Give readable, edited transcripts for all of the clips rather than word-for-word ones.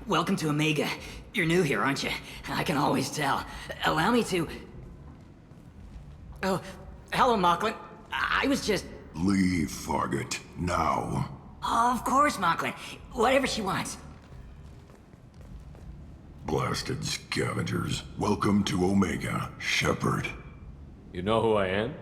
Welcome to Omega. You're new here, aren't you? I can always tell. Allow me to... Oh, hello, Mocklin. I was just... Leave, Fargate. Now. Oh, of course, Mocklin. Whatever she wants. Blasted scavengers. Welcome to Omega, Shepard. You know who I am?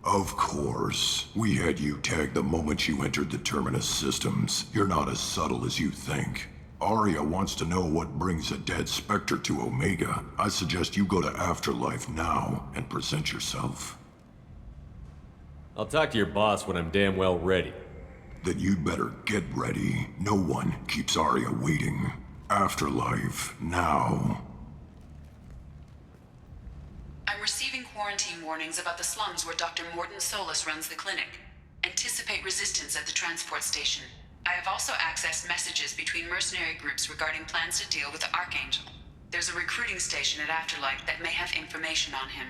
Of course. We had you tagged the moment you entered the Terminus systems. You're not as subtle as you think. Arya wants to know what brings a dead Spectre to Omega. I suggest you go to Afterlife now and present yourself. I'll talk to your boss when I'm damn well ready. Then you'd better get ready. No one keeps Arya waiting. Afterlife now. I'm receiving quarantine warnings about the slums where Dr. Morton Solus runs the clinic. Anticipate resistance at the transport station. I have also accessed messages between mercenary groups regarding plans to deal with the Archangel. There's a recruiting station at Afterlife that may have information on him.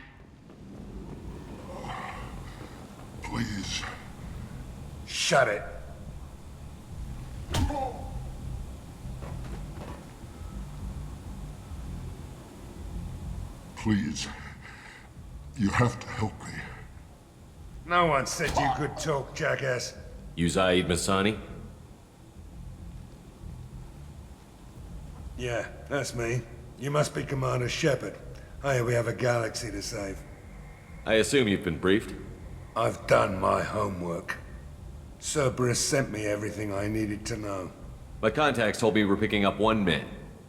Please. Shut it. Please. You have to help me. No one said you could talk, jackass. You Zaid Masani? Yeah, that's me. You must be Commander Shepard. Hey, we have a galaxy to save. I assume you've been briefed? I've done my homework. Cerberus sent me everything I needed to know. My contacts told me we're picking up one man,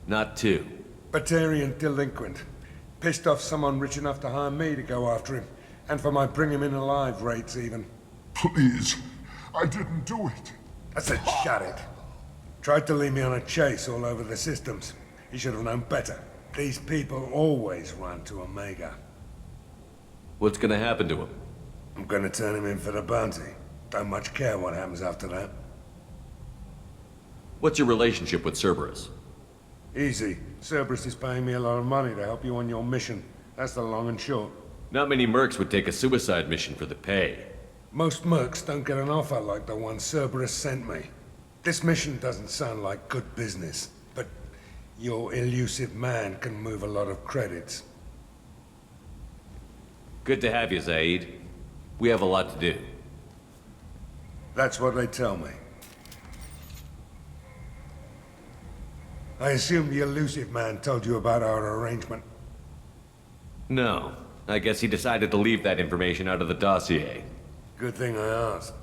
not two. Batarian delinquent. Pissed off someone rich enough to hire me to go after him. And for my bring him in alive rates, even. Please. I didn't do it. I said shut it. Tried to lead me on a chase all over the systems. He should have known better. These people always run to Omega. What's gonna happen to him? I'm gonna turn him in for the bounty. Don't much care what happens after that. What's your relationship with Cerberus? Easy. Cerberus is paying me a lot of money to help you on your mission. That's the long and short. Not many mercs would take a suicide mission for the pay. Most mercs don't get an offer like the one Cerberus sent me. This mission doesn't sound like good business, but your elusive man can move a lot of credits. Good to have you, Zaid. We have a lot to do. That's what they tell me. I assume the elusive man told you about our arrangement. No. I guess he decided to leave that information out of the dossier. Good thing I asked.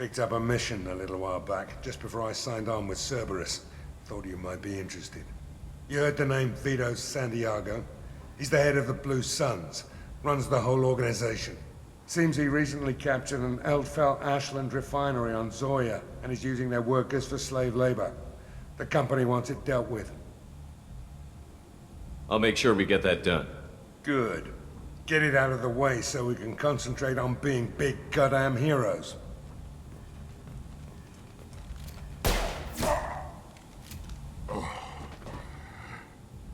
Picked up a mission a little while back, just before I signed on with Cerberus. Thought you might be interested. You heard the name Vito Santiago? He's the head of the Blue Suns, runs the whole organization. Seems he recently captured an Eldfell Ashland refinery on Zoya, and is using their workers for slave labor. The company wants it dealt with. I'll make sure we get that done. Good. Get it out of the way so we can concentrate on being big goddamn heroes.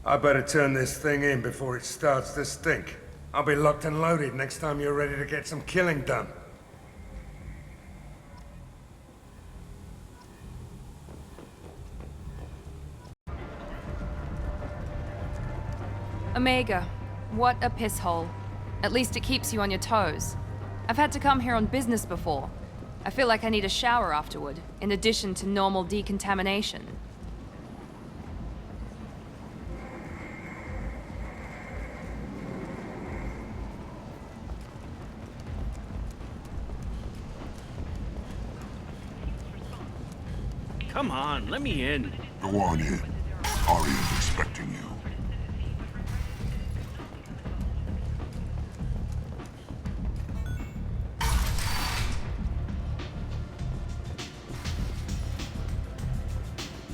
I better turn this thing in before it starts to stink. I'll be locked and loaded next time you're ready to get some killing done. Omega. What a piss hole. At least it keeps you on your toes. I've had to come here on business before. I feel like I need a shower afterward, in addition to normal decontamination. Come on, let me in. Go on in. Arya's expecting you.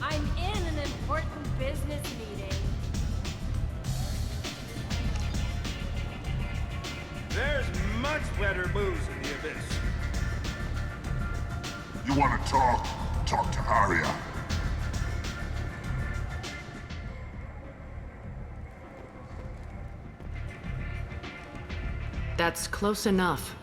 I'm in an important business meeting. There's much better booze in the abyss. You want to talk? Talk to Arya. That's close enough.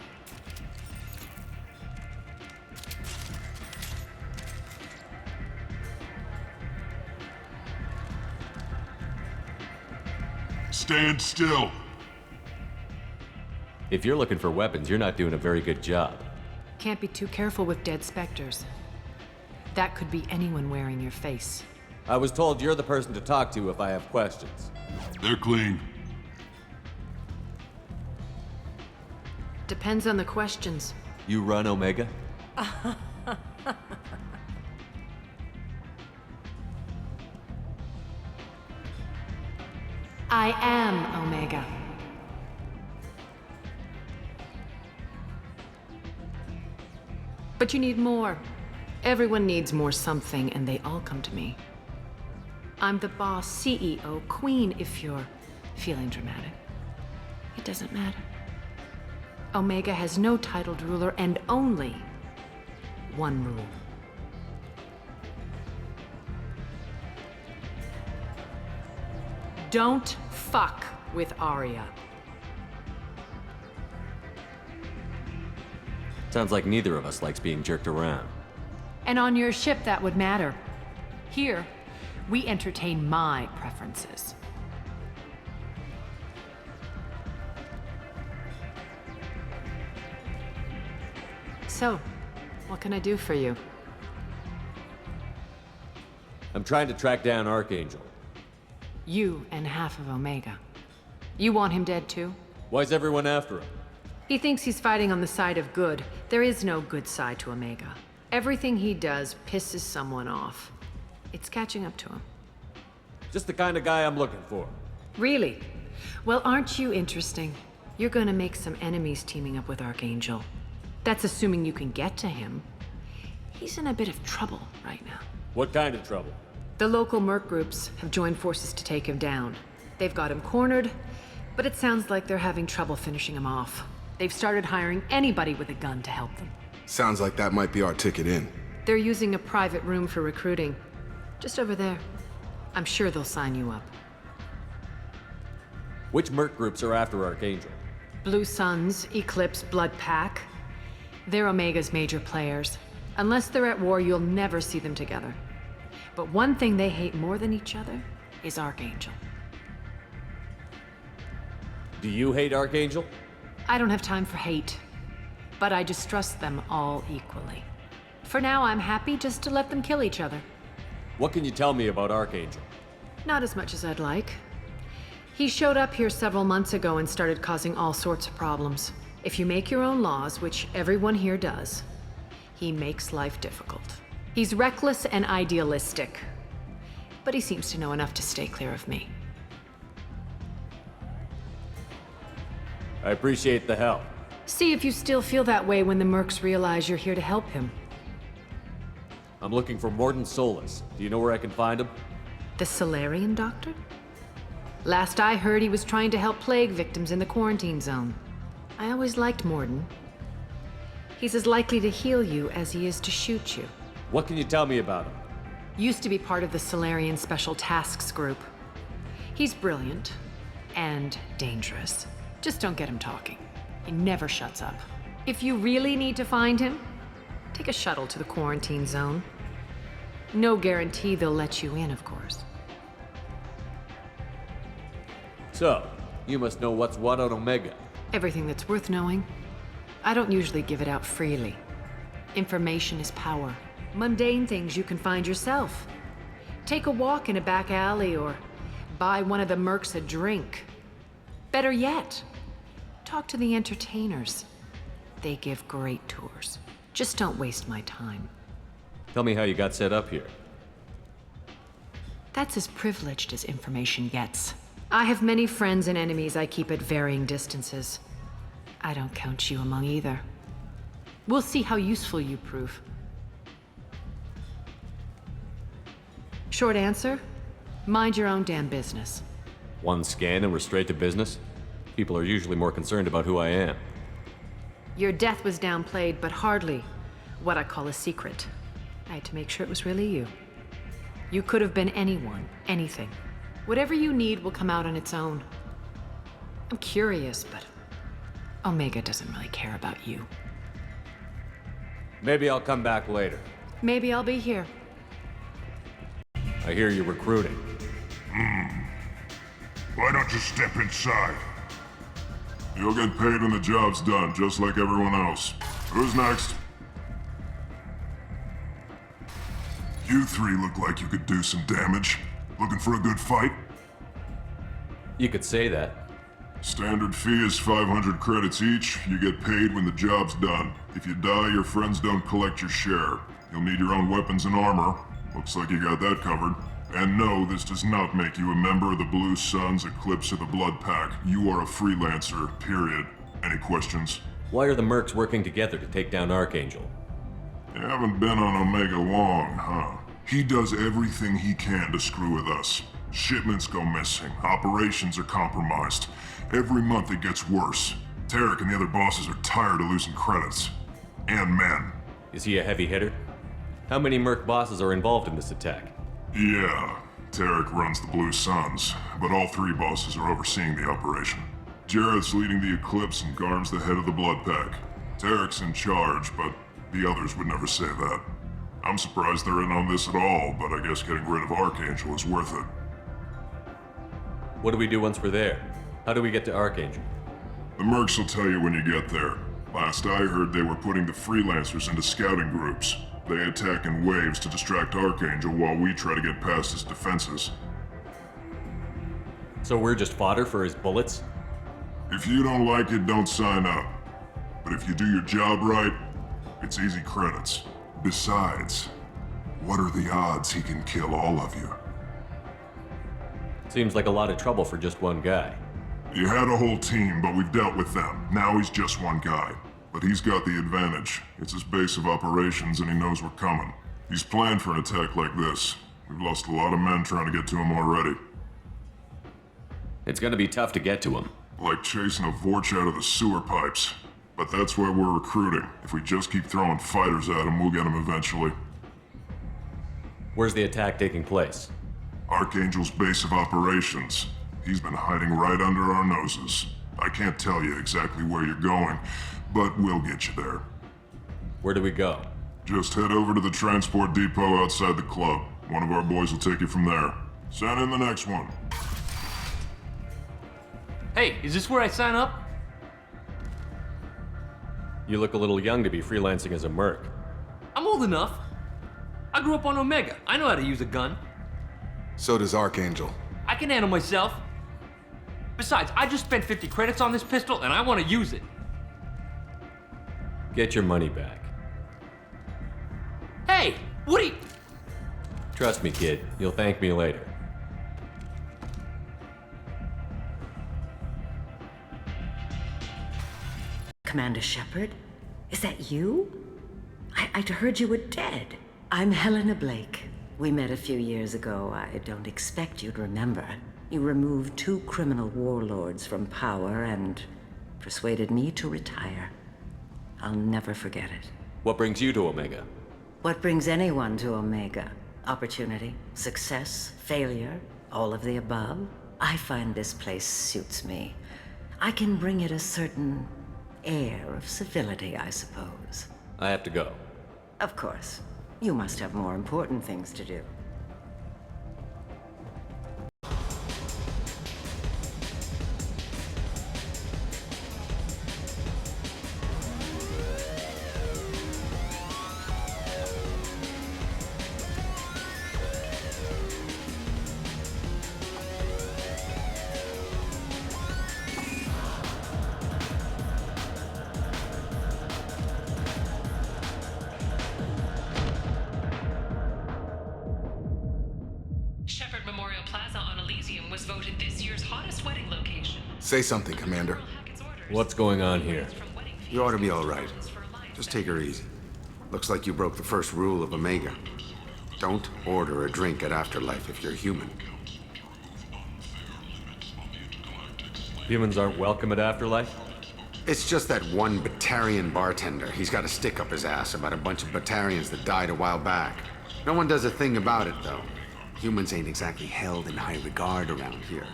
Stand still. If you're looking for weapons, you're not doing a very good job. Can't be too careful with dead specters. That could be anyone wearing your face. I was told you're the person to talk to if I have questions. They're clean. Depends on the questions. You run Omega? I am Omega. But you need more. Everyone needs more something, and they all come to me. I'm the boss, CEO, queen, if you're feeling dramatic. It doesn't matter. Omega has no titled ruler and only one rule. Don't fuck with Arya. Sounds like neither of us likes being jerked around. And on your ship, that would matter. Here, we entertain my preferences. So, what can I do for you? I'm trying to track down Archangel. You and half of Omega. You want him dead too? Why's everyone after him? He thinks he's fighting on the side of good. There is no good side to Omega. Everything he does pisses someone off. It's catching up to him. Just the kind of guy I'm looking for. Really? Well, aren't you interesting? You're gonna make some enemies teaming up with Archangel. That's assuming you can get to him. He's in a bit of trouble right now. What kind of trouble? The local merc groups have joined forces to take him down. They've got him cornered, but it sounds like they're having trouble finishing him off. They've started hiring anybody with a gun to help them. Sounds like that might be our ticket in. They're using a private room for recruiting. Just over there. I'm sure they'll sign you up. Which merc groups are after Archangel? Blue Suns, Eclipse, Blood Pack. They're Omega's major players. Unless they're at war, you'll never see them together. But one thing they hate more than each other is Archangel. Do you hate Archangel? I don't have time for hate, but I distrust them all equally. For now, I'm happy just to let them kill each other. What can you tell me about Archangel? Not as much as I'd like. He showed up here several months ago and started causing all sorts of problems. If you make your own laws, which everyone here does, he makes life difficult. He's reckless and idealistic, but he seems to know enough to stay clear of me. I appreciate the help. See if you still feel that way when the mercs realize you're here to help him. I'm looking for Morden Solis. Do you know where I can find him? The Solarian doctor? Last I heard, he was trying to help plague victims in the quarantine zone. I always liked Morden. He's as likely to heal you as he is to shoot you. What can you tell me about him? Used to be part of the Solarian Special Tasks Group. He's brilliant and dangerous. Just don't get him talking. He never shuts up. If you really need to find him, take a shuttle to the quarantine zone. No guarantee they'll let you in, of course. So, you must know what's what on Omega. Everything that's worth knowing. I don't usually give it out freely. Information is power. Mundane things you can find yourself. Take a walk in a back alley or buy one of the mercs a drink. Better yet, talk to the entertainers. They give great tours. Just don't waste my time. Tell me how you got set up here. That's as privileged as information gets. I have many friends and enemies I keep at varying distances. I don't count you among either. We'll see how useful you prove. Short answer? Mind your own damn business. One scan and we're straight to business? People are usually more concerned about who I am. Your death was downplayed, but hardly what I call a secret. I had to make sure it was really you. You could have been anyone, anything. Whatever you need will come out on its own. I'm curious, but Omega doesn't really care about you. Maybe I'll come back later. Maybe I'll be here. I hear you're recruiting. Why don't you step inside? You'll get paid when the job's done, just like everyone else. Who's next? You three look like you could do some damage. Looking for a good fight? You could say that. Standard fee is 500 credits each. You get paid when the job's done. If you die, your friends don't collect your share. You'll need your own weapons and armor. Looks like you got that covered. And no, this does not make you a member of the Blue Suns, Eclipse, or the Blood Pack. You are a freelancer, period. Any questions? Why are the mercs working together to take down Archangel? You haven't been on Omega long, huh? He does everything he can to screw with us. Shipments go missing, operations are compromised. Every month it gets worse. Tarek and the other bosses are tired of losing credits. And men. Is he a heavy hitter? How many merc bosses are involved in this attack? Yeah, Tarek runs the Blue Suns, but all three bosses are overseeing the operation. Jareth's leading the Eclipse and Garm's the head of the Blood Pack. Tarek's in charge, but the others would never say that. I'm surprised they're in on this at all, but I guess getting rid of Archangel is worth it. What do we do once we're there? How do we get to Archangel? The mercs will tell you when you get there. Last I heard, they were putting the freelancers into scouting groups. They attack in waves to distract Archangel while we try to get past his defenses. So we're just fodder for his bullets? If you don't like it, don't sign up. But if you do your job right, it's easy credits. Besides, what are the odds he can kill all of you? Seems like a lot of trouble for just one guy. You had a whole team, but we've dealt with them. Now he's just one guy. But he's got the advantage. It's his base of operations and he knows we're coming. He's planned for an attack like this. We've lost a lot of men trying to get to him already. It's gonna be tough to get to him. Like chasing a Vorch out of the sewer pipes. But that's why we're recruiting. If we just keep throwing fighters at him, we'll get him eventually. Where's the attack taking place? Archangel's base of operations. He's been hiding right under our noses. I can't tell you exactly where you're going, but we'll get you there. Where do we go? Just head over to the transport depot outside the club. One of our boys will take you from there. Send in the next one. Hey, is this where I sign up? You look a little young to be freelancing as a merc. I'm old enough. I grew up on Omega. I know how to use a gun. So does Archangel. I can handle myself. Besides, I just spent 50 credits on this pistol and I want to use it. Get your money back. Hey, what are you... Trust me, kid. You'll thank me later. Commander Shepard? Is that you? I'd heard you were dead. I'm Helena Blake. We met a few years ago. I don't expect you'd remember. You removed 2 criminal warlords from power and persuaded me to retire. I'll never forget it. What brings you to Omega? What brings anyone to Omega? Opportunity, success, failure, all of the above? I find this place suits me. I can bring it a certain air of civility, I suppose. I have to go. Of course. You must have more important things to do. was voted this year's hottest wedding location. Say something, Commander. What's going on here? You ought to be all right. Just take her easy. Looks like you broke the first rule of Omega. Don't order a drink at Afterlife if you're human. Humans aren't welcome at Afterlife? It's just that one Batarian bartender. He's got a stick up his ass about a bunch of Batarians that died a while back. No one does a thing about it, though. Humans ain't exactly held in high regard around here.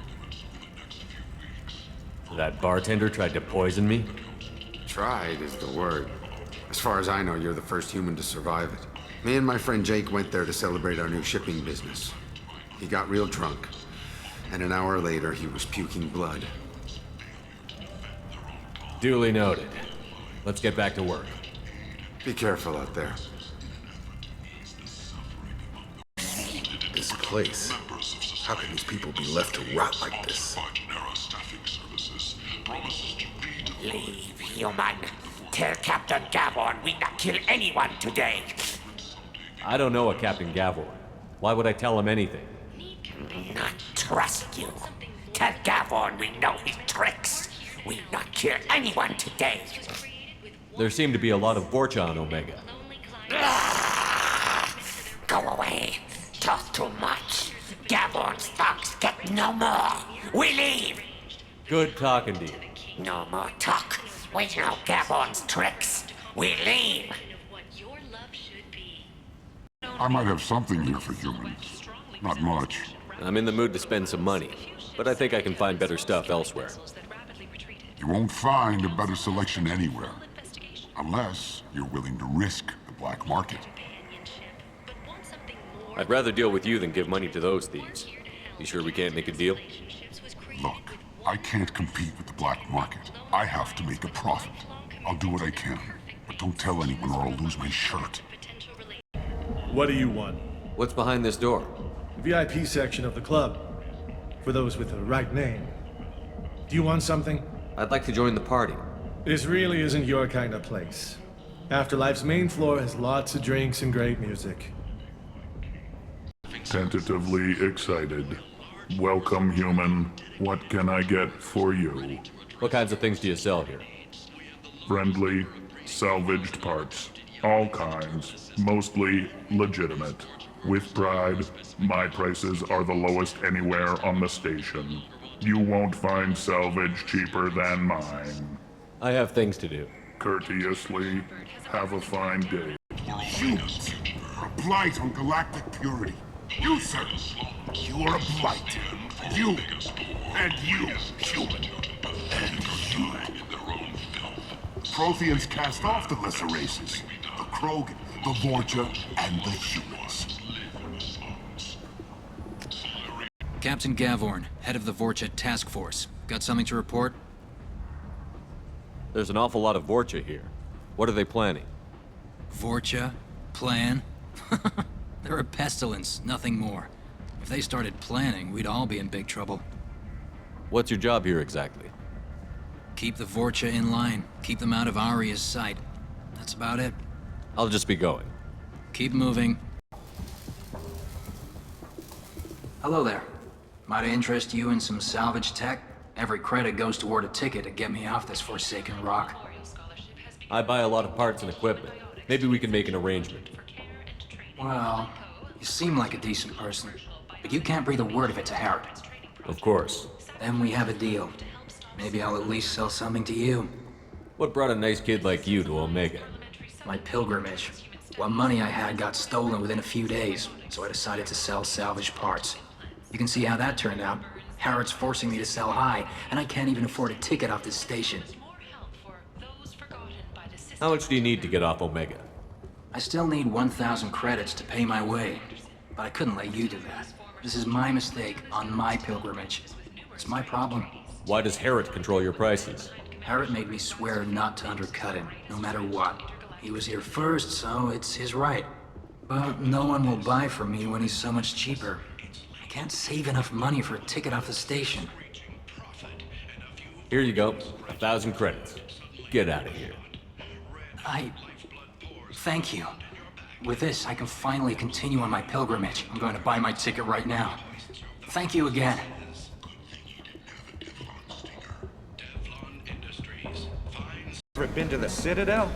That bartender tried to poison me? Tried is the word. As far as I know, you're the first human to survive it. Me and my friend Jake went there to celebrate our new shipping business. He got real drunk, and an hour later he was puking blood. Duly noted. Let's get back to work. Be careful out there. This place. How can these people be left to rot like this? Leave, human. Tell Captain Gavon we not kill anyone today. I don't know a Captain Gavor. Why would I tell him anything? Not trust you. Tell Gavon we know his tricks. We not kill anyone today. There seem to be a lot of Vorcha on Omega. Go away. Talk too much. Gavon's thugs get no more. We leave. Good talking to you. No more talk. We know Gavon's tricks. We leave. I might have something here for humans. Not much. I'm in the mood to spend some money, but I think I can find better stuff elsewhere. You won't find a better selection anywhere. Unless you're willing to risk the black market. I'd rather deal with you than give money to those thieves. You sure we can't make a deal? Look, I can't compete with the black market. I have to make a profit. I'll do what I can, but don't tell anyone or I'll lose my shirt. What do you want? What's behind this door? VIP section of the club. For those with the right name. Do you want something? I'd like to join the party. This really isn't your kind of place. Afterlife's main floor has lots of drinks and great music. Tentatively excited. Welcome, human. What can I get for you? What kinds of things do you sell here? Friendly, salvaged parts. All kinds. Mostly legitimate. With pride, my prices are the lowest anywhere on the station. You won't find salvage cheaper than mine. I have things to do. Courteously, have a fine day. Humans are a blight on galactic purity. You, sir, you are a blight. You, and you, human, and you. The Protheans cast off the lesser races. The Krogan, the Vorcha, and the humans. Captain Gavorn, head of the Vorcha task force. Got something to report? There's an awful lot of Vorcha here. What are they planning? Vorcha? Plan? They're a pestilence, nothing more. If they started planning, we'd all be in big trouble. What's your job here exactly? Keep the Vorcha in line. Keep them out of Aria's sight. That's about it. I'll just be going. Keep moving. Hello there. Might I interest you in some salvage tech? Every credit goes toward a ticket to get me off this forsaken rock. I buy a lot of parts and equipment. Maybe we can make an arrangement. Well, you seem like a decent person, but you can't breathe a word of it to Harrod. Of course. Then we have a deal. Maybe I'll at least sell something to you. What brought a nice kid like you to Omega? My pilgrimage. What money I had got stolen within a few days, so I decided to sell salvage parts. You can see how that turned out. Harrod's forcing me to sell high, and I can't even afford a ticket off this station. How much do you need to get off Omega? I still need 1,000 credits to pay my way, but I couldn't let you do that. This is my mistake on my pilgrimage. It's my problem. Why does Harrod control your prices? Harrod made me swear not to undercut him, no matter what. He was here first, so it's his right. But no one will buy from me when he's so much cheaper. I can't save enough money for a ticket off the station. Here you go. 1,000 credits. Get out of here. Thank you. With this, I can finally continue on my pilgrimage. I'm going to buy my ticket right now. Thank you again. Been to the Citadel?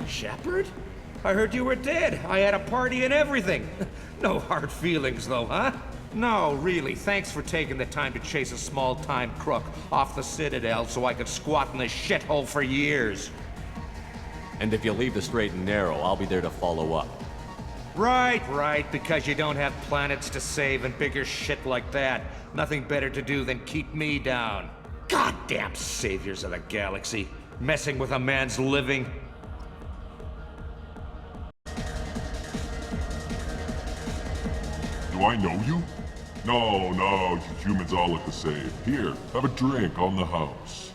Shepard? I heard you were dead. I had a party and everything. No hard feelings, though, huh? No, really, thanks for taking the time to chase a small-time crook off the Citadel so I could squat in this shithole for years. And if you leave the straight and narrow, I'll be there to follow up. Right, because you don't have planets to save and bigger shit like that. Nothing better to do than keep me down. Goddamn saviors of the galaxy, messing with a man's living. Do I know you? No, you humans all look the same. Here, have a drink on the house.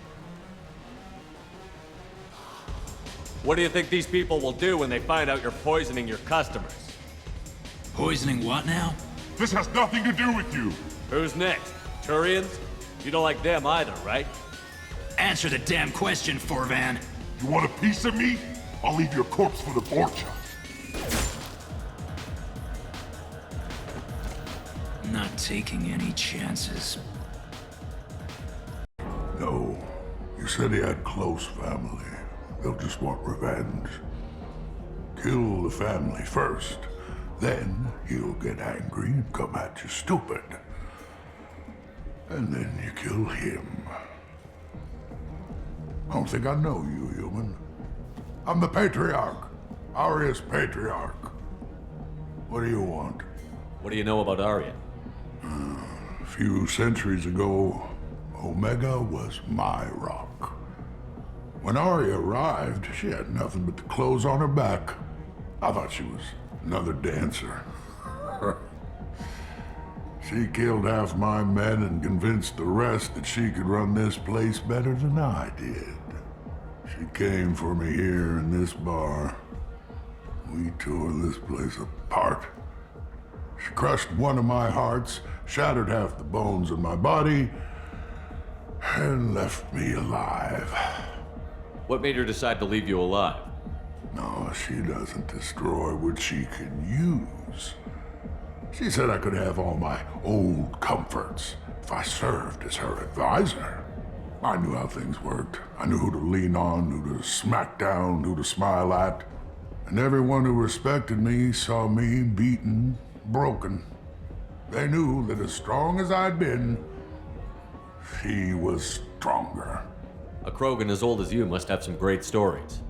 What do you think these people will do when they find out you're poisoning your customers? Poisoning what now? This has nothing to do with you! Who's next? Turians? You don't like them either, right? Answer the damn question, Forvan. You want a piece of me? I'll leave your corpse for the fortune. Not taking any chances. No. You said he had close family. They'll just want revenge. Kill the family first. Then he'll get angry and come at you stupid. And then you kill him. I don't think I know you, human. I'm the Patriarch. Aria's Patriarch. What do you want? What do you know about Aria? A few centuries ago, Omega was my rock. When Aria arrived, she had nothing but the clothes on her back. I thought she was another dancer. She killed half my men and convinced the rest that she could run this place better than I did. She came for me here in this bar. We tore this place apart. She crushed one of my hearts, shattered half the bones in my body, and left me alive. What made her decide to leave you alive? No, she doesn't destroy what she can use. She said I could have all my old comforts if I served as her advisor. I knew how things worked. I knew who to lean on, who to smack down, who to smile at. And everyone who respected me saw me beaten, broken. They knew that as strong as I'd been, she was stronger. A Krogan as old as you must have some great stories.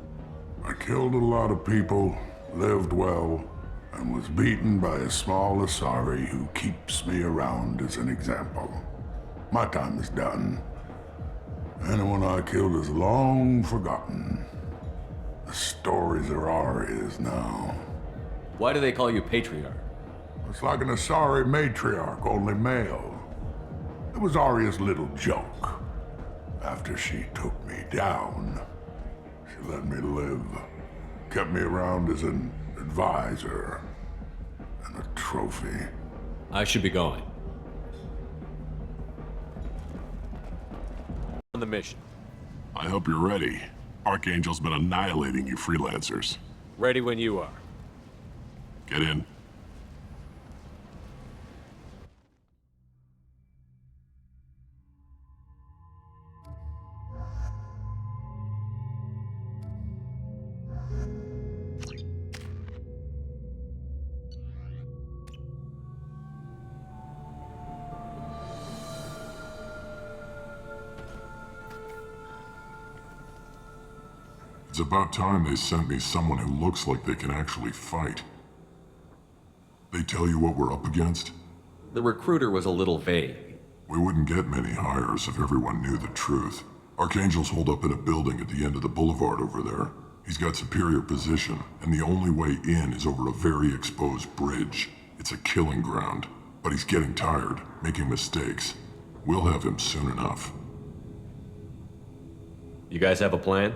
I killed a lot of people, lived well, and was beaten by a small Asari who keeps me around as an example. My time is done. Anyone I killed is long forgotten. The stories are Aria's now. Why do they call you Patriarch? It's like an Asari matriarch, only male. It was Aria's little joke. After she took me down, she let me live. Kept me around as an advisor and a trophy. I should be going. On the mission. I hope you're ready. Archangel's been annihilating you freelancers. Ready when you are. Get in. It's about time they sent me someone who looks like they can actually fight. They tell you what we're up against? The recruiter was a little vague. We wouldn't get many hires if everyone knew the truth. Archangel's holed up in a building at the end of the boulevard over there. He's got superior position, and the only way in is over a very exposed bridge. It's a killing ground, but he's getting tired, making mistakes. We'll have him soon enough. You guys have a plan?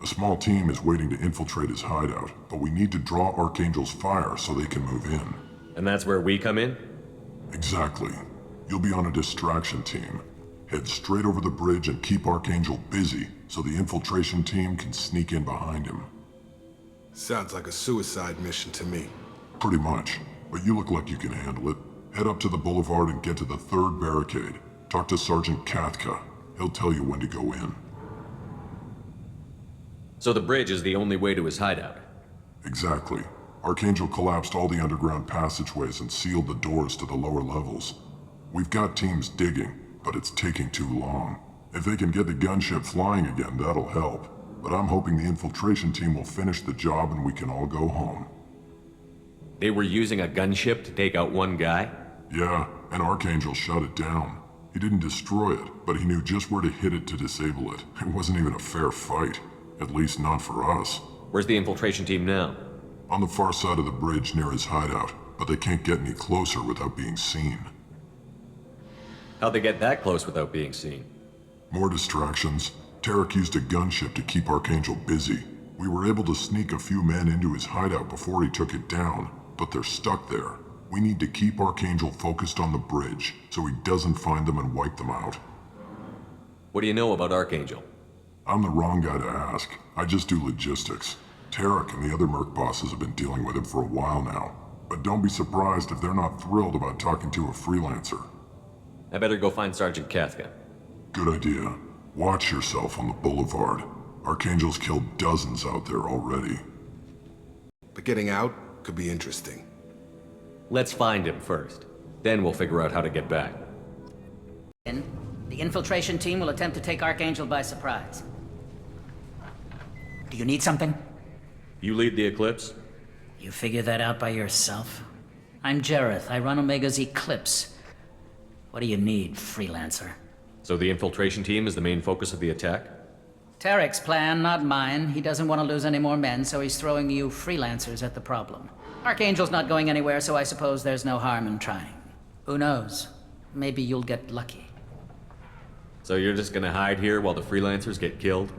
A small team is waiting to infiltrate his hideout, but we need to draw Archangel's fire so they can move in. And that's where we come in? Exactly. You'll be on a distraction team. Head straight over the bridge and keep Archangel busy so the infiltration team can sneak in behind him. Sounds like a suicide mission to me. Pretty much, but you look like you can handle it. Head up to the boulevard and get to the third barricade. Talk to Sergeant Kathka. He'll tell you when to go in. So the bridge is the only way to his hideout? Exactly. Archangel collapsed all the underground passageways and sealed the doors to the lower levels. We've got teams digging, but it's taking too long. If they can get the gunship flying again, that'll help. But I'm hoping the infiltration team will finish the job and we can all go home. They were using a gunship to take out one guy? Yeah, and Archangel shut it down. He didn't destroy it, but he knew just where to hit it to disable it. It wasn't even a fair fight. At least not for us. Where's the infiltration team now? On the far side of the bridge near his hideout, but they can't get any closer without being seen. How'd they get that close without being seen? More distractions. Tarek used a gunship to keep Archangel busy. We were able to sneak a few men into his hideout before he took it down, but they're stuck there. We need to keep Archangel focused on the bridge, so he doesn't find them and wipe them out. What do you know about Archangel? I'm the wrong guy to ask. I just do logistics. Tarek and the other merc bosses have been dealing with him for a while now. But don't be surprised if they're not thrilled about talking to a freelancer. I better go find Sergeant Kathka. Good idea. Watch yourself on the boulevard. Archangel's killed dozens out there already. But getting out could be interesting. Let's find him first. Then we'll figure out how to get back. The infiltration team will attempt to take Archangel by surprise. Do you need something? You lead the Eclipse? You figure that out by yourself? I'm Jareth. I run Omega's Eclipse. What do you need, freelancer? So the infiltration team is the main focus of the attack? Tarek's plan, not mine. He doesn't want to lose any more men, so he's throwing you freelancers at the problem. Archangel's not going anywhere, so I suppose there's no harm in trying. Who knows? Maybe you'll get lucky. So you're just gonna hide here while the freelancers get killed?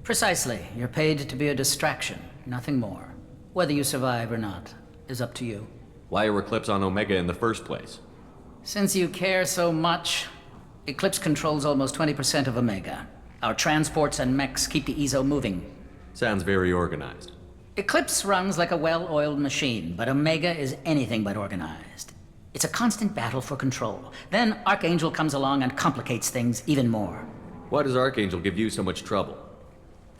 Precisely. You're paid to be a distraction, nothing more. Whether you survive or not is up to you. Why are Eclipse on Omega in the first place? Since you care so much, Eclipse controls almost 20% of Omega. Our transports and mechs keep the EZO moving. Sounds very organized. Eclipse runs like a well-oiled machine, but Omega is anything but organized. It's a constant battle for control. Then Archangel comes along and complicates things even more. Why does Archangel give you so much trouble?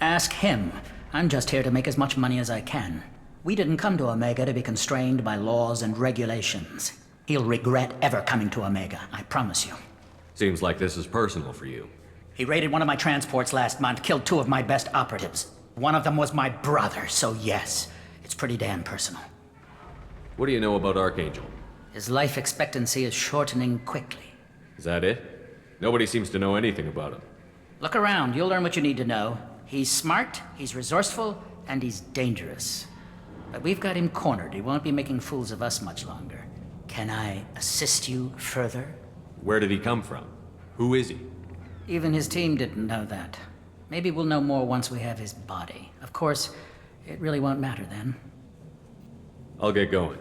Ask him. I'm just here to make as much money as I can. We didn't come to Omega to be constrained by laws and regulations. He'll regret ever coming to Omega, I promise you. Seems like this is personal for you. He raided one of my transports last month, killed 2 of my best operatives. One of them was my brother, so yes, it's pretty damn personal. What do you know about Archangel? His life expectancy is shortening quickly. Is that it? Nobody seems to know anything about him. Look around, you'll learn what you need to know. He's smart, he's resourceful, and he's dangerous. But we've got him cornered. He won't be making fools of us much longer. Can I assist you further? Where did he come from? Who is he? Even his team didn't know that. Maybe we'll know more once we have his body. Of course, it really won't matter then. I'll get going.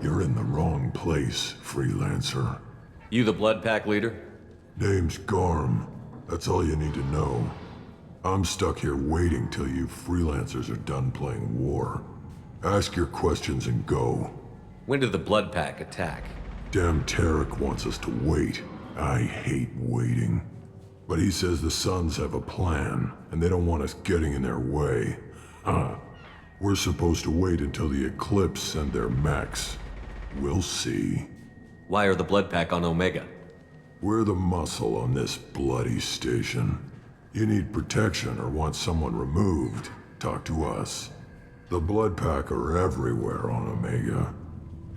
You're in the wrong place, freelancer. You the Blood Pack leader? Name's Garm. That's all you need to know. I'm stuck here waiting till you freelancers are done playing war. Ask your questions and go. When did the Blood Pack attack? Damn Tarek wants us to wait. I hate waiting. But he says the Suns have a plan, and they don't want us getting in their way. We're supposed to wait until the Eclipse send their mechs. We'll see. Why are the Blood Pack on Omega? We're the muscle on this bloody station. You need protection or want someone removed, talk to us. The Blood Pack are everywhere on Omega.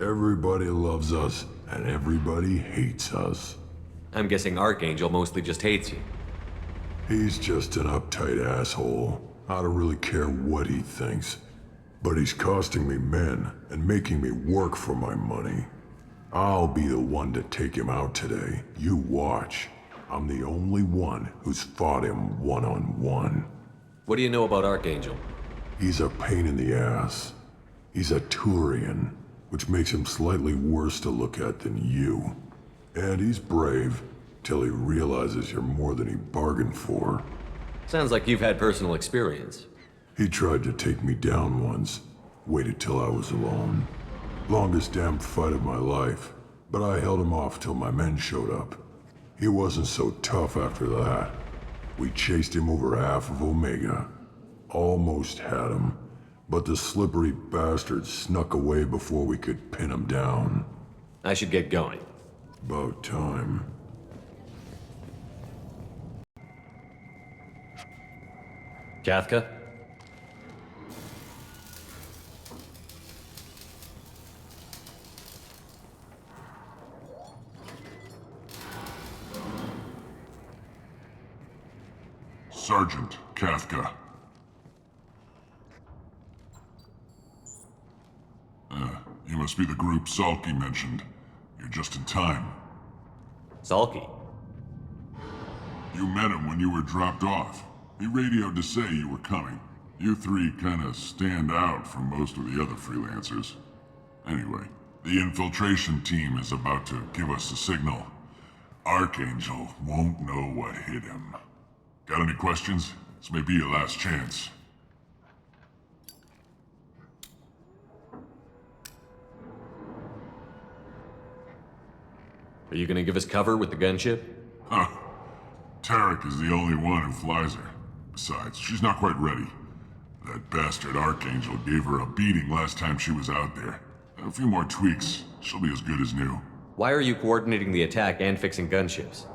Everybody loves us, and everybody hates us. I'm guessing Archangel mostly just hates you. He's just an uptight asshole. I don't really care what he thinks. But he's costing me men and making me work for my money. I'll be the one to take him out today. You watch. I'm the only one who's fought him one-on-one. What do you know about Archangel? He's a pain in the ass. He's a Turian, which makes him slightly worse to look at than you. And he's brave, till he realizes you're more than he bargained for. Sounds like you've had personal experience. He tried to take me down once. Waited till I was alone. Longest damn fight of my life. But I held him off till my men showed up. He wasn't so tough after that. We chased him over half of Omega. Almost had him, but the slippery bastard snuck away before we could pin him down. I should get going. About time. Kafka? Sergeant Kafka. You must be the group Salky mentioned. You're just in time. Salky? You met him when you were dropped off. He radioed to say you were coming. You three kinda stand out from most of the other freelancers. Anyway, the infiltration team is about to give us a signal. Archangel won't know what hit him. Got any questions? This may be your last chance. Are you gonna give us cover with the gunship? Huh. Tarek is the only one who flies her. Besides, she's not quite ready. That bastard Archangel gave her a beating last time she was out there. A few more tweaks, she'll be as good as new. Why are you coordinating the attack and fixing gunships?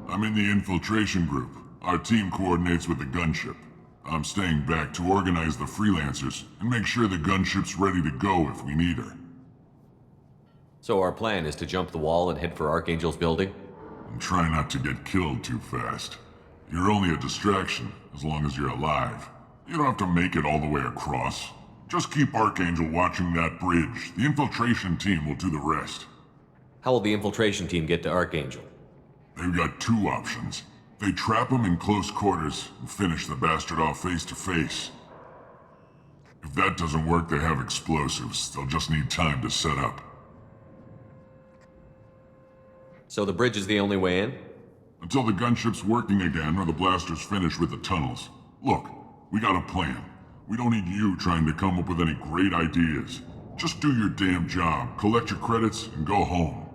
I'm in the infiltration group. Our team coordinates with the gunship. I'm staying back to organize the freelancers and make sure the gunship's ready to go if we need her. So our plan is to jump the wall and head for Archangel's building? And try not to get killed too fast. You're only a distraction, as long as you're alive. You don't have to make it all the way across. Just keep Archangel watching that bridge. The infiltration team will do the rest. How will the infiltration team get to Archangel? They've got two options. They trap him in close quarters and finish the bastard off face to face. If that doesn't work, they have explosives. They'll just need time to set up. So the bridge is the only way in? Until the gunship's working again or the blasters finish with the tunnels. Look, we got a plan. We don't need you trying to come up with any great ideas. Just do your damn job, collect your credits, and go home.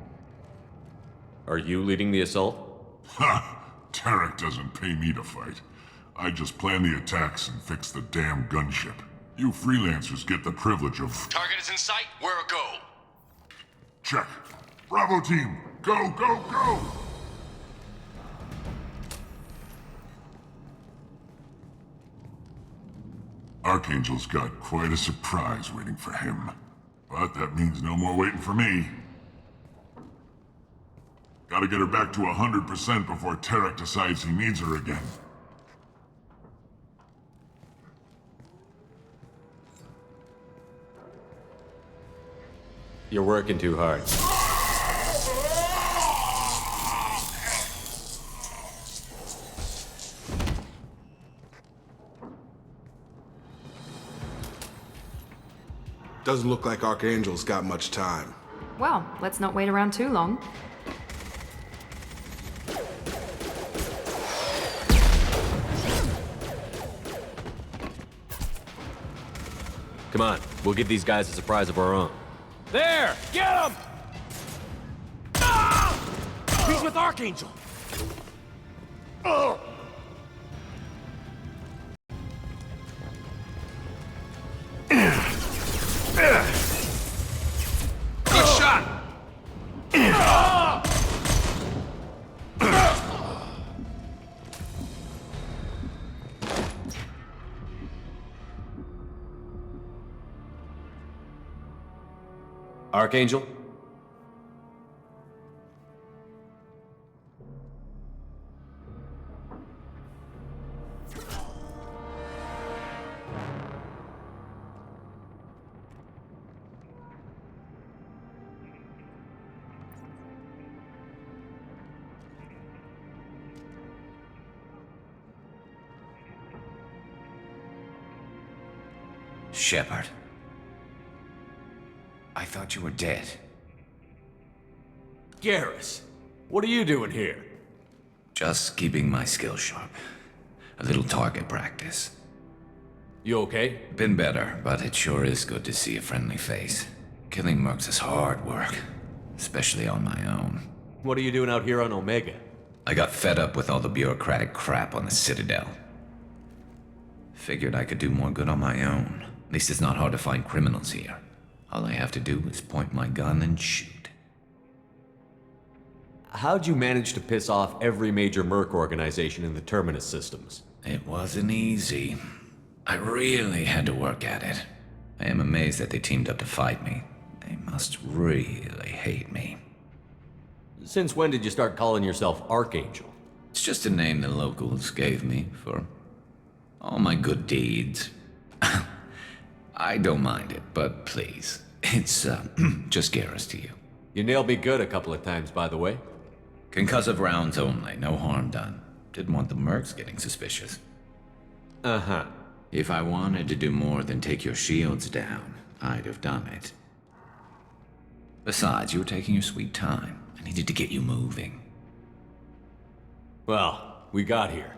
Are you leading the assault? Ha! Tarek doesn't pay me to fight. I just plan the attacks and fix the damn gunship. You freelancers get the privilege of... Target is in sight. Where a go? Check. Bravo team! Go, go, go! Archangel's got quite a surprise waiting for him. But that means no more waiting for me. Gotta get her back to 100% before Tarek decides he needs her again. You're working too hard. Doesn't look like Archangel's got much time. Well, let's not wait around too long. Come on, we'll give these guys a surprise of our own. There! Get him! Ah! He's with Archangel! Oh! Good shot! Archangel? Shepard. I thought you were dead. Garrus, what are you doing here? Just keeping my skills sharp. A little target practice. You okay? Been better, but it sure is good to see a friendly face. Killing mercs is hard work, especially on my own. What are you doing out here on Omega? I got fed up with all the bureaucratic crap on the Citadel. Figured I could do more good on my own. At least it's not hard to find criminals here. All I have to do is point my gun and shoot. How'd you manage to piss off every major merc organization in the Terminus systems? It wasn't easy. I really had to work at it. I am amazed that they teamed up to fight me. They must really hate me. Since when did you start calling yourself Archangel? It's just a name the locals gave me for all my good deeds. I don't mind it, but please, it's just Garrus to you. You nailed me good a couple of times, by the way. Concussive rounds only, no harm done. Didn't want the mercs getting suspicious. Uh-huh. If I wanted to do more than take your shields down, I'd have done it. Besides, you were taking your sweet time. I needed to get you moving. Well, we got here.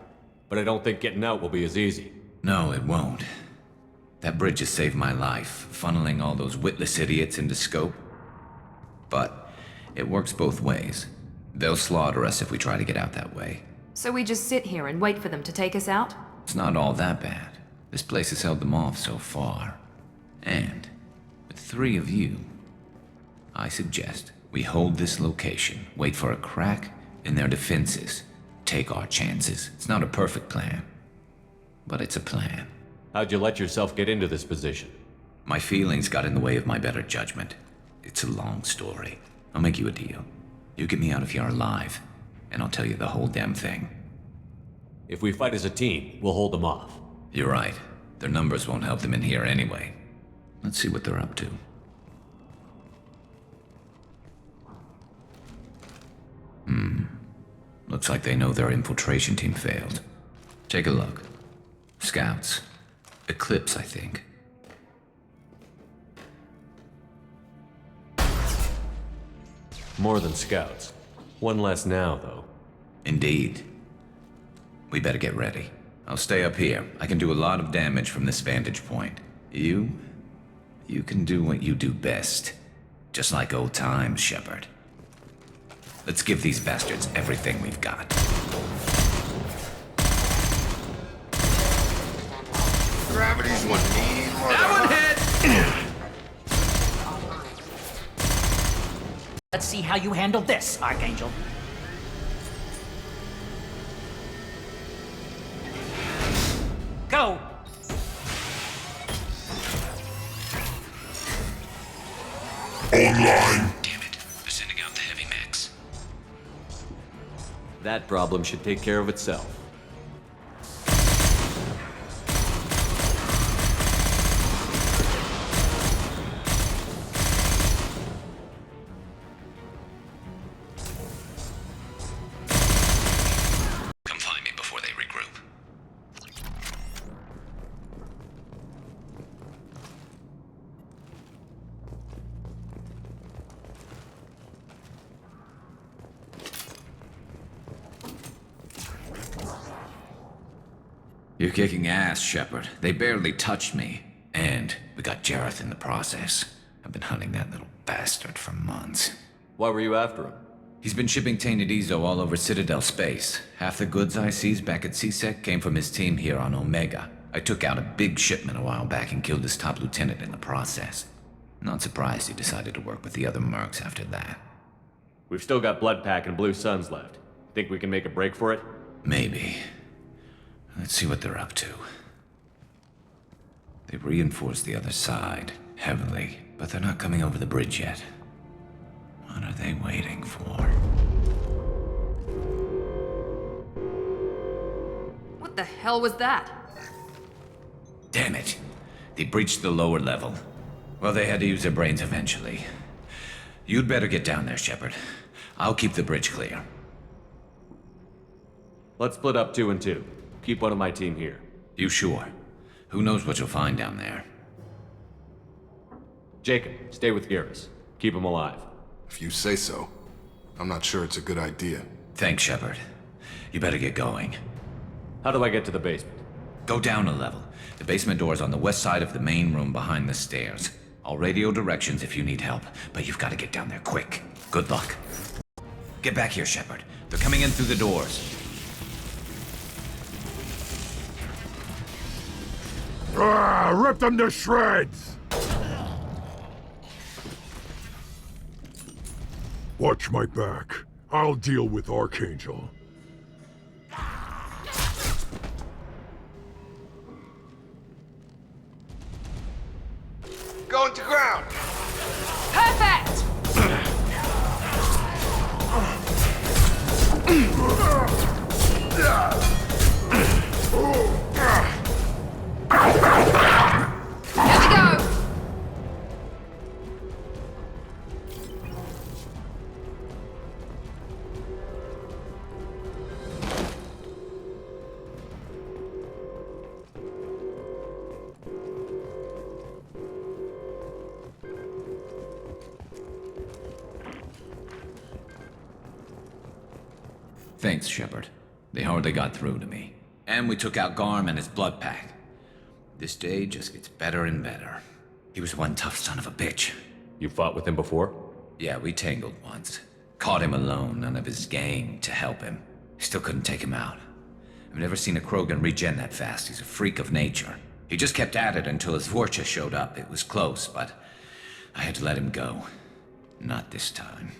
But I don't think getting out will be as easy. No, it won't. That bridge has saved my life, funneling all those witless idiots into scope. But it works both ways. They'll slaughter us if we try to get out that way. So we just sit here and wait for them to take us out? It's not all that bad. This place has held them off so far. And with 3 of you, I suggest we hold this location, wait for a crack in their defenses, take our chances. It's not a perfect plan, but it's a plan. How'd you let yourself get into this position? My feelings got in the way of my better judgment. It's a long story. I'll make you a deal. You get me out of here alive, and I'll tell you the whole damn thing. If we fight as a team, we'll hold them off. You're right. Their numbers won't help them in here anyway. Let's see what they're up to. Looks like they know their infiltration team failed. Take a look. Scouts. Eclipse, I think. More than scouts. One less now, though. Indeed. We better get ready. I'll stay up here. I can do a lot of damage from this vantage point. You can do what you do best. Just like old times, Shepard. Let's give these bastards everything we've got. Gravity's one need more. That one hit! Let's see how you handle this, Archangel. Go! Online. Damn it. They're sending out the heavy mechs. That problem should take care of itself. Come find me before they regroup. You're kicking ass, Shepard. They barely touched me. And we got Jareth in the process. I've been hunting that little bastard for months. Why were you after him? He's been shipping tainted Ezo all over Citadel space. Half the goods I seized back at CSEC came from his team here on Omega. I took out a big shipment a while back and killed his top lieutenant in the process. Not surprised he decided to work with the other mercs after that. We've still got Bloodpack and Blue Suns left. Think we can make a break for it? Maybe. Let's see what they're up to. They've reinforced the other side, heavily, but they're not coming over the bridge yet. What are they waiting for? What the hell was that? Damn it. They breached the lower level. Well, they had to use their brains eventually. You'd better get down there, Shepard. I'll keep the bridge clear. Let's split up 2 and 2. Keep one of my team here. You sure? Who knows what you'll find down there? Jacob, stay with Garrus. Keep him alive. If you say so. I'm not sure it's a good idea. Thanks, Shepard. You better get going. How do I get to the basement? Go down a level. The basement door's on the west side of the main room behind the stairs. I'll radio directions if you need help, but you've got to get down there quick. Good luck. Get back here, Shepard. They're coming in through the doors. Rip them to shreds! Watch my back. I'll deal with Archangel. Going to ground! Perfect! Here we go! Thanks, Shepard. They hardly got through to me. And we took out Garm and his blood pack. This day just gets better and better. He was one tough son of a bitch. You fought with him before? Yeah, we tangled once. Caught him alone, none of his gang to help him. Still couldn't take him out. I've never seen a Krogan regen that fast. He's a freak of nature. He just kept at it until his Vorcha showed up. It was close, but I had to let him go. Not this time.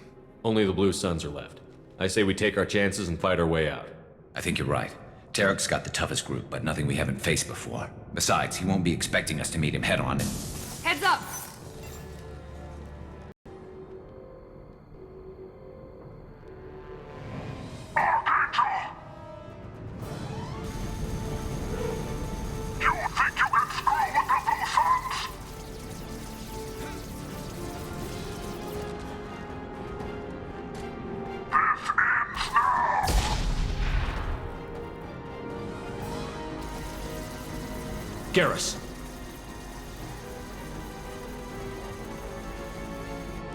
Only the Blue Suns are left. I say we take our chances and fight our way out. I think you're right. Tarek's got the toughest group, but nothing we haven't faced before. Besides, he won't be expecting us to meet him head-on and... Heads up! Garrus!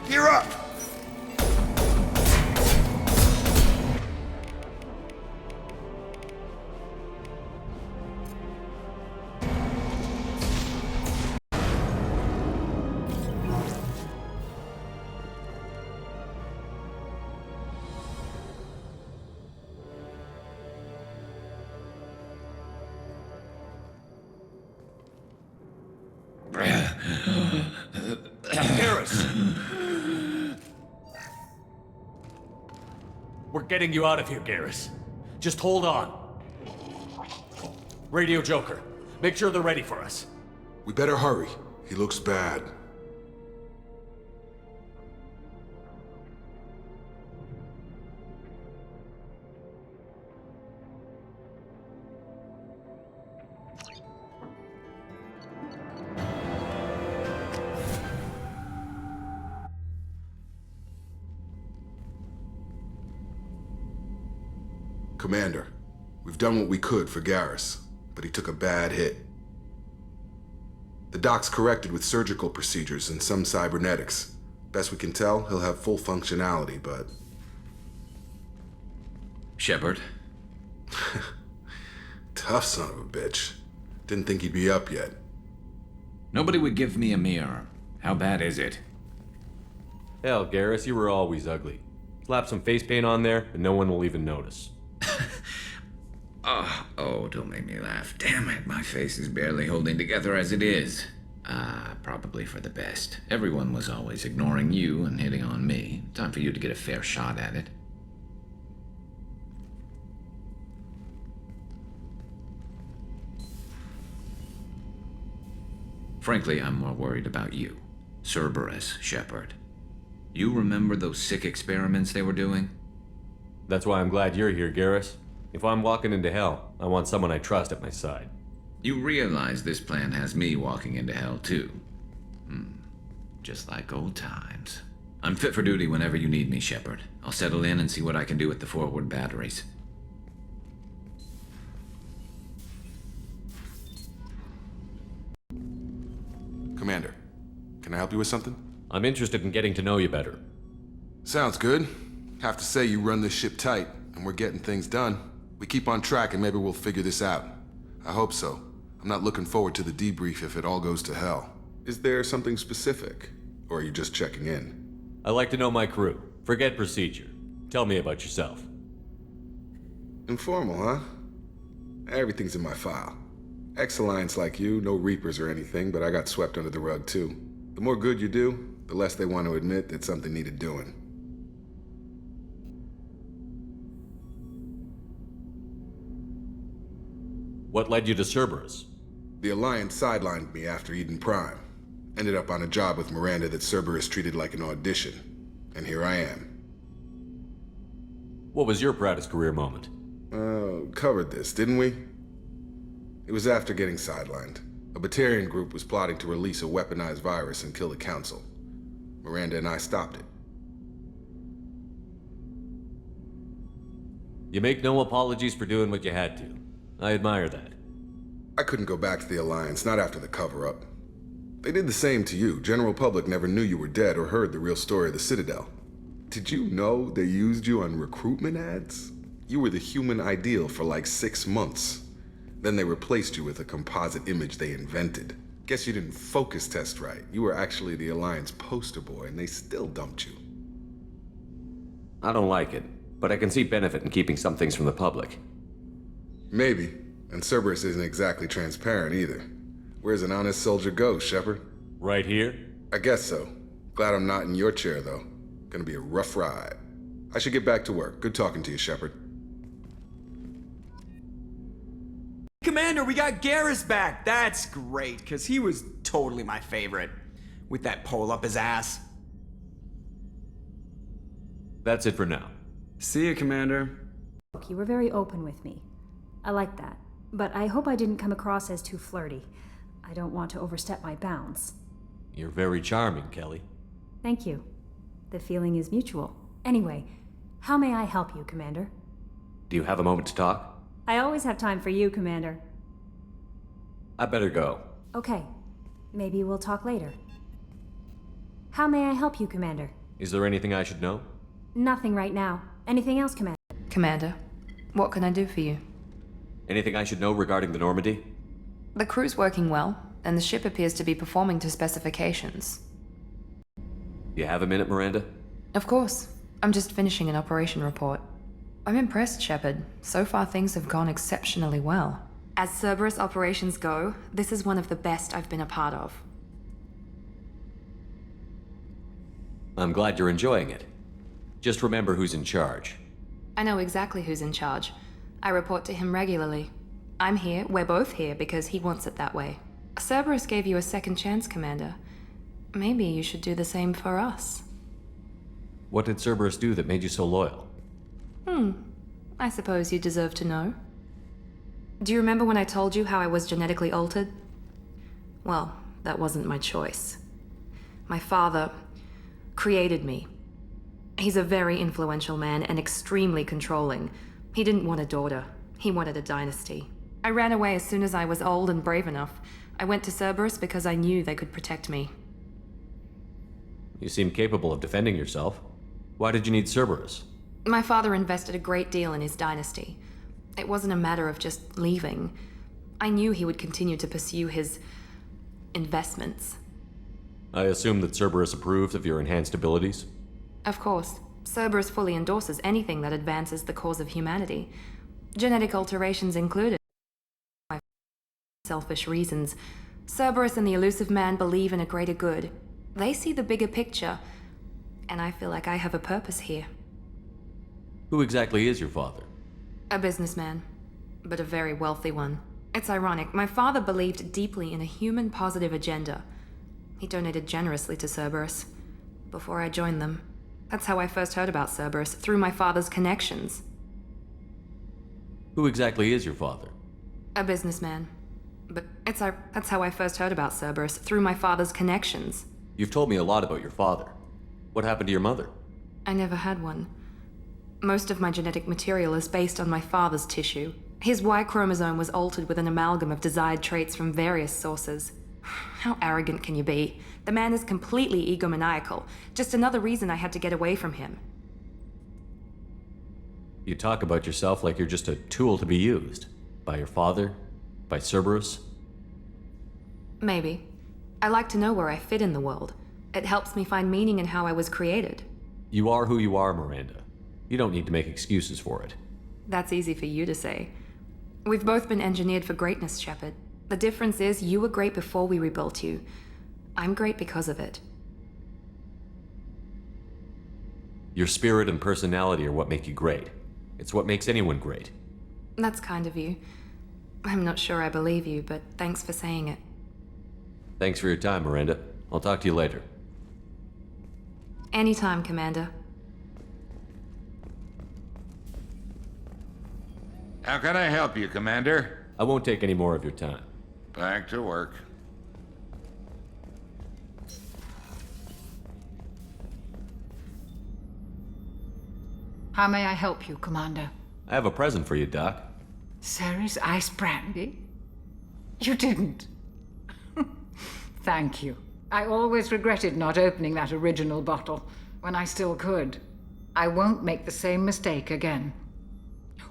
Gear up! We're getting you out of here, Garrus. Just hold on. Radio Joker, make sure they're ready for us. We better hurry. He looks bad. Commander, we've done what we could for Garrus, but he took a bad hit. The doc's corrected with surgical procedures and some cybernetics. Best we can tell, he'll have full functionality, but... Shepard? Tough son of a bitch. Didn't think he'd be up yet. Nobody would give me a mirror. How bad is it? Hell, Garrus, you were always ugly. Slap some face paint on there, and no one will even notice. Oh, don't make me laugh. Damn it, my face is barely holding together as it is. Probably for the best. Everyone was always ignoring you and hitting on me. Time for you to get a fair shot at it. Frankly, I'm more worried about you. Cerberus, Shepard. You remember those sick experiments they were doing? That's why I'm glad you're here, Garrus. If I'm walking into hell, I want someone I trust at my side. You realize this plan has me walking into hell, too. Just like old times. I'm fit for duty whenever you need me, Shepard. I'll settle in and see what I can do with the forward batteries. Commander, can I help you with something? I'm interested in getting to know you better. Sounds good. Have to say you run this ship tight, and we're getting things done. We keep on track and maybe we'll figure this out. I hope so. I'm not looking forward to the debrief if it all goes to hell. Is there something specific? Or are you just checking in? I like to know my crew. Forget procedure. Tell me about yourself. Informal, huh? Everything's in my file. Ex-Alliance like you, no Reapers or anything, but I got swept under the rug too. The more good you do, the less they want to admit that something needed doing. What led you to Cerberus? The Alliance sidelined me after Eden Prime. Ended up on a job with Miranda that Cerberus treated like an audition. And here I am. What was your proudest career moment? Covered this, didn't we? It was after getting sidelined. A Batarian group was plotting to release a weaponized virus and kill the Council. Miranda and I stopped it. You make no apologies for doing what you had to. I admire that. I couldn't go back to the Alliance, not after the cover-up. They did the same to you. General public never knew you were dead or heard the real story of the Citadel. Did you know they used you on recruitment ads? You were the human ideal for like 6 months. Then they replaced you with a composite image they invented. Guess you didn't focus test right. You were actually the Alliance poster boy, and they still dumped you. I don't like it, but I can see benefit in keeping some things from the public. Maybe. And Cerberus isn't exactly transparent either. Where's an honest soldier go, Shepard? Right here? I guess so. Glad I'm not in your chair, though. Gonna be a rough ride. I should get back to work. Good talking to you, Shepard. Commander, we got Garrus back! That's great, because he was totally my favorite. With that pole up his ass. That's it for now. See you, Commander. You were very open with me. I like that. But I hope I didn't come across as too flirty. I don't want to overstep my bounds. You're very charming, Kelly. Thank you. The feeling is mutual. Anyway, how may I help you, Commander? Do you have a moment to talk? I always have time for you, Commander. I better go. Okay. Maybe we'll talk later. How may I help you, Commander? Is there anything I should know? Nothing right now. Anything else, Commander? Commander, what can I do for you? Anything I should know regarding the Normandy? The crew's working well, and the ship appears to be performing to specifications. You have a minute, Miranda? Of course. I'm just finishing an operation report. I'm impressed, Shepard. So far things have gone exceptionally well. As Cerberus operations go, this is one of the best I've been a part of. I'm glad you're enjoying it. Just remember who's in charge. I know exactly who's in charge. I report to him regularly. I'm here, we're both here, because he wants it that way. Cerberus gave you a second chance, Commander. Maybe you should do the same for us. What did Cerberus do that made you so loyal? I suppose you deserve to know. Do you remember when I told you how I was genetically altered? Well, that wasn't my choice. My father created me. He's a very influential man and extremely controlling. He didn't want a daughter. He wanted a dynasty. I ran away as soon as I was old and brave enough. I went to Cerberus because I knew they could protect me. You seem capable of defending yourself. Why did you need Cerberus? My father invested a great deal in his dynasty. It wasn't a matter of just leaving. I knew he would continue to pursue his investments. I assume that Cerberus approved of your enhanced abilities? Of course. Cerberus fully endorses anything that advances the cause of humanity. Genetic alterations included. My selfish reasons. Cerberus and the Elusive Man believe in a greater good. They see the bigger picture, and I feel like I have a purpose here. Who exactly is your father? A businessman, but a very wealthy one. It's ironic, my father believed deeply in a human-positive agenda. He donated generously to Cerberus before I joined them. That's how I first heard about Cerberus, through my father's connections. Who exactly is your father? A businessman. But that's how I first heard about Cerberus, through my father's connections. You've told me a lot about your father. What happened to your mother? I never had one. Most of my genetic material is based on my father's tissue. His Y chromosome was altered with an amalgam of desired traits from various sources. How arrogant can you be? The man is completely egomaniacal. Just another reason I had to get away from him. You talk about yourself like you're just a tool to be used. By your father? By Cerberus? Maybe. I like to know where I fit in the world. It helps me find meaning in how I was created. You are who you are, Miranda. You don't need to make excuses for it. That's easy for you to say. We've both been engineered for greatness, Shepard. The difference is you were great before we rebuilt you. I'm great because of it. Your spirit and personality are what make you great. It's what makes anyone great. That's kind of you. I'm not sure I believe you, but thanks for saying it. Thanks for your time, Miranda. I'll talk to you later. Anytime, Commander. How can I help you, Commander? I won't take any more of your time. Back to work. How may I help you, Commander? I have a present for you, Doc. Ceres ice brandy? You didn't. Thank you. I always regretted not opening that original bottle when I still could. I won't make the same mistake again.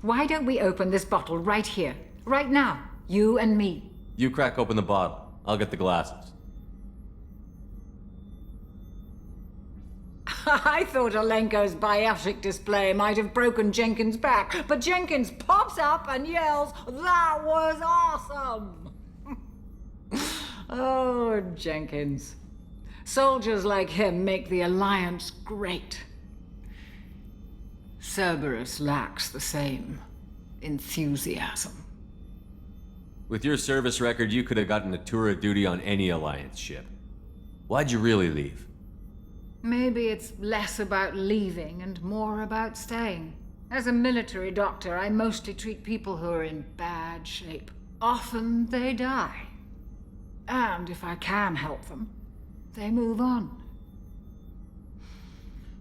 Why don't we open this bottle right here, right now, you and me? You crack open the bottle. I'll get the glasses. I thought Alenko's biotic display might have broken Jenkins' back, but Jenkins pops up and yells, "That was awesome!" Oh, Jenkins. Soldiers like him make the Alliance great. Cerberus lacks the same enthusiasm. With your service record, you could have gotten a tour of duty on any Alliance ship. Why'd you really leave? Maybe it's less about leaving and more about staying. As a military doctor, I mostly treat people who are in bad shape. Often they die. And if I can help them, they move on.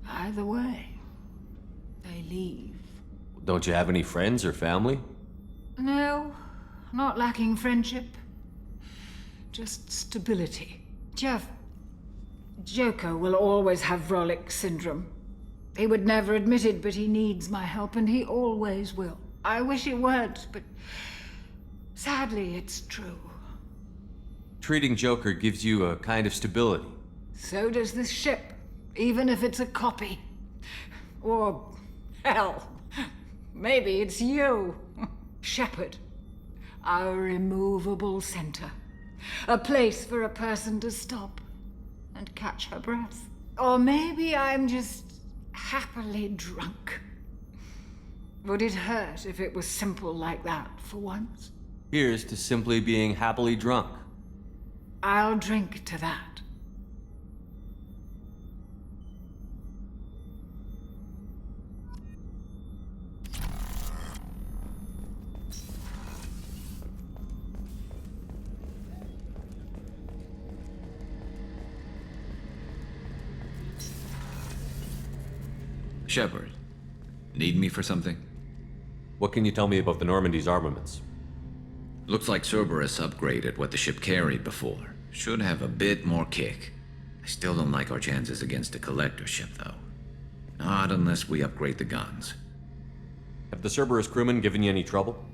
Either way, they leave. Don't you have any friends or family? No, not lacking friendship. Just stability. Jeff, Joko will always have Vrolik syndrome. He would never admit it, but he needs my help, and he always will. I wish it weren't, but sadly, it's true. Treating Joker gives you a kind of stability. So does this ship, even if it's a copy. Or, hell, maybe it's you, Shepard. Our immovable center. A place for a person to stop and catch her breath. Or maybe I'm just happily drunk. Would it hurt if it was simple like that for once? Here's to simply being happily drunk. I'll drink to that. Shepard, need me for something? What can you tell me about the Normandy's armaments? Looks like Cerberus upgraded what the ship carried before. Should have a bit more kick. I still don't like our chances against a collector ship, though. Not unless we upgrade the guns. Have the Cerberus crewmen given you any trouble?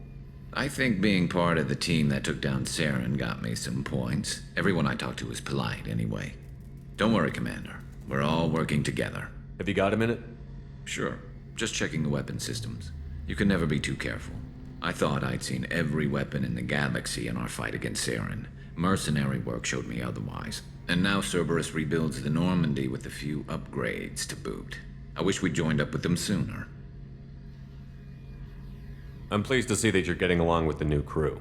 I think being part of the team that took down Saren got me some points. Everyone I talked to was polite, anyway. Don't worry, Commander. We're all working together. Have you got a minute? Sure. Just checking the weapon systems. You can never be too careful. I thought I'd seen every weapon in the galaxy in our fight against Saren. Mercenary work showed me otherwise. And now Cerberus rebuilds the Normandy with a few upgrades to boot. I wish we'd joined up with them sooner. I'm pleased to see that you're getting along with the new crew.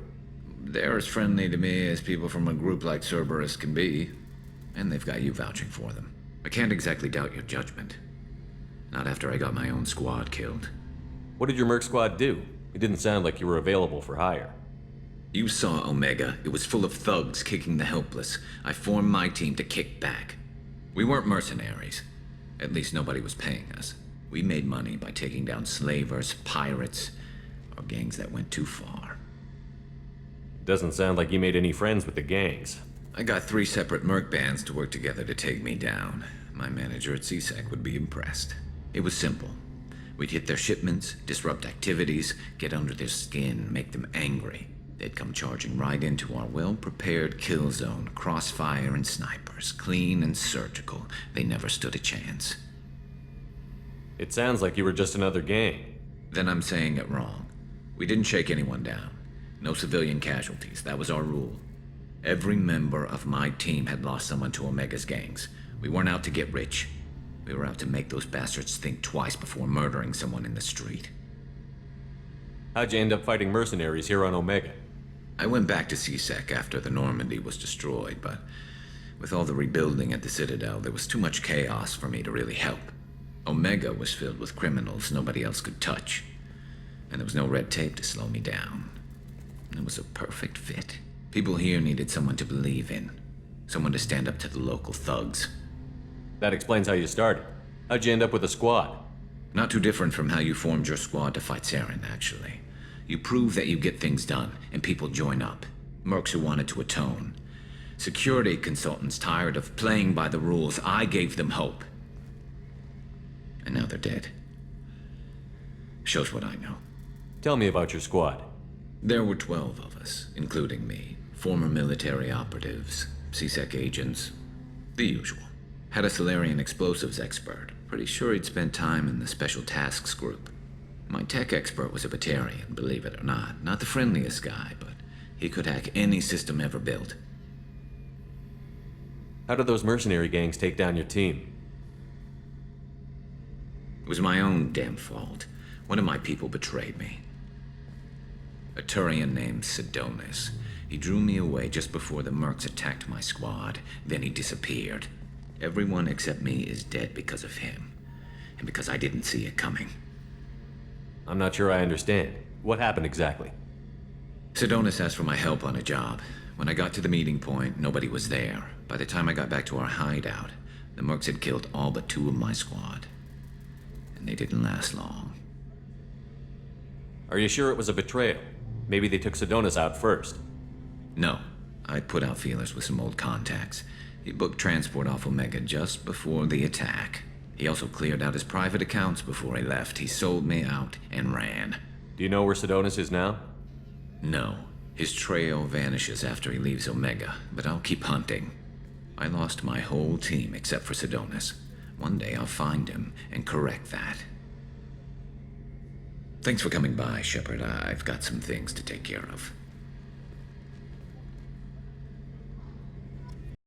They're as friendly to me as people from a group like Cerberus can be. And they've got you vouching for them. I can't exactly doubt your judgment. Not after I got my own squad killed. What did your merc squad do? It didn't sound like you were available for hire. You saw Omega. It was full of thugs kicking the helpless. I formed my team to kick back. We weren't mercenaries. At least nobody was paying us. We made money by taking down slavers, pirates, or gangs that went too far. Doesn't sound like you made any friends with the gangs. I got 3 separate merc bands to work together to take me down. My manager at CSEC would be impressed. It was simple. We'd hit their shipments, disrupt activities, get under their skin, make them angry. They'd come charging right into our well-prepared kill zone, crossfire and snipers, clean and surgical. They never stood a chance. It sounds like you were just another gang. Then I'm saying it wrong. We didn't shake anyone down. No civilian casualties. That was our rule. Every member of my team had lost someone to Omega's gangs. We weren't out to get rich. We were out to make those bastards think twice before murdering someone in the street. How'd you end up fighting mercenaries here on Omega? I went back to C-Sec after the Normandy was destroyed, but with all the rebuilding at the Citadel, there was too much chaos for me to really help. Omega was filled with criminals nobody else could touch, and there was no red tape to slow me down. It was a perfect fit. People here needed someone to believe in, someone to stand up to the local thugs. That explains how you started. How'd you end up with a squad? Not too different from how you formed your squad to fight Saren, actually. You prove that you get things done, and people join up. Mercs who wanted to atone. Security consultants tired of playing by the rules. I gave them hope. And now they're dead. Shows what I know. Tell me about your squad. There were 12 of us, including me. Former military operatives, C-Sec agents, the usual. Had a Solarian explosives expert. Pretty sure he'd spent time in the Special Tasks group. My tech expert was a Batarian, believe it or not. Not the friendliest guy, but he could hack any system ever built. How did those mercenary gangs take down your team? It was my own damn fault. One of my people betrayed me. A Turian named Sidonis. He drew me away just before the mercs attacked my squad. Then he disappeared. Everyone except me is dead because of him. And because I didn't see it coming. I'm not sure I understand. What happened exactly? Sidonis asked for my help on a job. When I got to the meeting point, nobody was there. By the time I got back to our hideout, the mercs had killed all but 2 of my squad. And they didn't last long. Are you sure it was a betrayal? Maybe they took Sidonis out first. No. I put out feelers with some old contacts. He booked transport off Omega just before the attack. He also cleared out his private accounts before he left. He sold me out and ran. Do you know where Sidonis is now? No. His trail vanishes after he leaves Omega, but I'll keep hunting. I lost my whole team except for Sidonis. One day I'll find him and correct that. Thanks for coming by, Shepard. I've got some things to take care of.